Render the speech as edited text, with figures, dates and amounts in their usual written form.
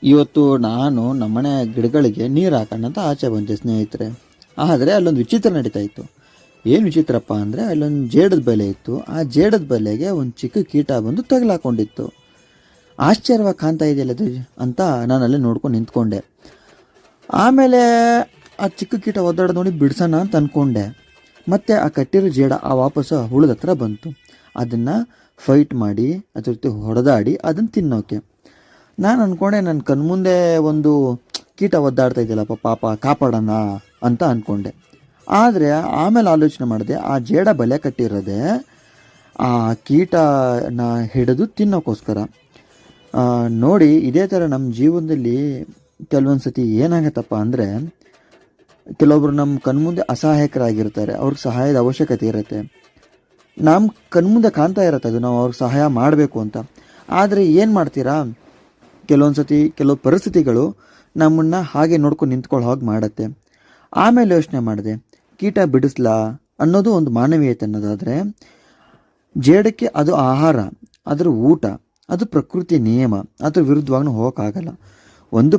ಇವತ್ತು ನಾನು ನಮ್ಮನೆ ಗಿಡಗಳಿಗೆ ನೀರು ಹಾಕೋಣ ಅಂತ ಆಚೆ ಬಂದೆ ಸ್ನೇಹಿತರೆ. ಆದರೆ ಅಲ್ಲೊಂದು ವಿಚಿತ್ರ ನಡೀತಾ ಇತ್ತು. ಏನು ವಿಚಿತ್ರಪ್ಪ ಅಂದರೆ ಅಲ್ಲೊಂದು ಜೇಡದ ಬಲೆ ಇತ್ತು. ಆ ಜೇಡದ ಬಲೆಗೆ ಒಂದು ಚಿಕ್ಕ ಕೀಟ ಬಂದು ತಗಲಾಕೊಂಡಿತ್ತು. ಆಶ್ಚರ್ಯವಾಗಿ ಕಾಣ್ತಾ ಇದೆಯಲ್ಲ ಅದು ಅಂತ ನಾನು ಅಲ್ಲೇ ನೋಡ್ಕೊಂಡು ನಿಂತ್ಕೊಂಡೆ. ಆಮೇಲೆ ಆ ಚಿಕ್ಕ ಕೀಟ ಒದ್ದಾಡೋದು ನೋಡಿ ಬಿಡ್ಸೋಣ ಅಂತ ಅಂದ್ಕೊಂಡೆ. ಮತ್ತು ಆ ಕಟ್ಟಿರೋ ಜೇಡ ವಾಪಸ್ಸು ಹುಳದ ಹತ್ರ ಬಂತು. ಅದನ್ನು ಫೈಟ್ ಮಾಡಿ ಅದ್ರ ಜೊತೆ ಹೊಡೆದಾಡಿ ಅದನ್ನು ತಿನ್ನೋಕೆ ನಾನು ಅಂದ್ಕೊಂಡೆ. ನನ್ನ ಕಣ್ಮುಂದೆ ಒಂದು ಕೀಟ ಒದ್ದಾಡ್ತಾ ಇದೆಯಲ್ಲಪ್ಪ, ಪಾಪ ಕಾಪಾಡೋಣ ಅಂತ ಅಂದ್ಕೊಂಡೆ. ಆದರೆ ಆಮೇಲೆ ಆಲೋಚನೆ ಮಾಡಿದೆ, ಆ ಜೇಡ ಬಲೆ ಕಟ್ಟಿರೋದೆ ಆ ಕೀಟನ ಹಿಡಿದು ತಿನ್ನೋಕ್ಕೋಸ್ಕರ. ನೋಡಿ, ಇದೇ ಥರ ನಮ್ಮ ಜೀವನದಲ್ಲಿ ಕೆಲವೊಂದು ಸತಿ ಏನಾಗತ್ತಪ್ಪ ಅಂದರೆ, ಕೆಲವೊಬ್ರು ನಮ್ಮ ಕಣ್ಮುಂದೆ ಅಸಹಾಯಕರಾಗಿರ್ತಾರೆ. ಅವ್ರಿಗೆ ಸಹಾಯದ ಅವಶ್ಯಕತೆ ಇರುತ್ತೆ. ನಮ್ಮ ಕಣ್ಮುಂದೆ ಕಾಣ್ತಾ ಇರುತ್ತೆ ಅದು ನಾವು ಅವ್ರಿಗೆ ಸಹಾಯ ಮಾಡಬೇಕು ಅಂತ. ಆದರೆ ಏನು ಮಾಡ್ತೀರಾ, ಕೆಲವೊಂದು ಸತಿ ಕೆಲವು ಪರಿಸ್ಥಿತಿಗಳು ನಮ್ಮನ್ನು ಹಾಗೆ ನೋಡ್ಕೊಂಡು ನಿಂತ್ಕೊಳ್ಳೋ ಹಾಗೆ ಮಾಡುತ್ತೆ. ಆಮೇಲೆ ಯೋಚನೆ ಮಾಡಿದೆ, ಕೀಟ ಬಿಡಿಸ್ಲಾ ಅನ್ನೋದು ಒಂದು ಮಾನವೀಯತೆ ಅನ್ನೋದಾದರೆ, ಜೇಡಕ್ಕೆ ಅದು ಆಹಾರ, ಅದರ ಊಟ, ಅದು ಪ್ರಕೃತಿ ನಿಯಮ, ಅದ್ರ ವಿರುದ್ಧವಾಗಿ ಹೋಗೋಕ್ಕಾಗಲ್ಲ. ಒಂದು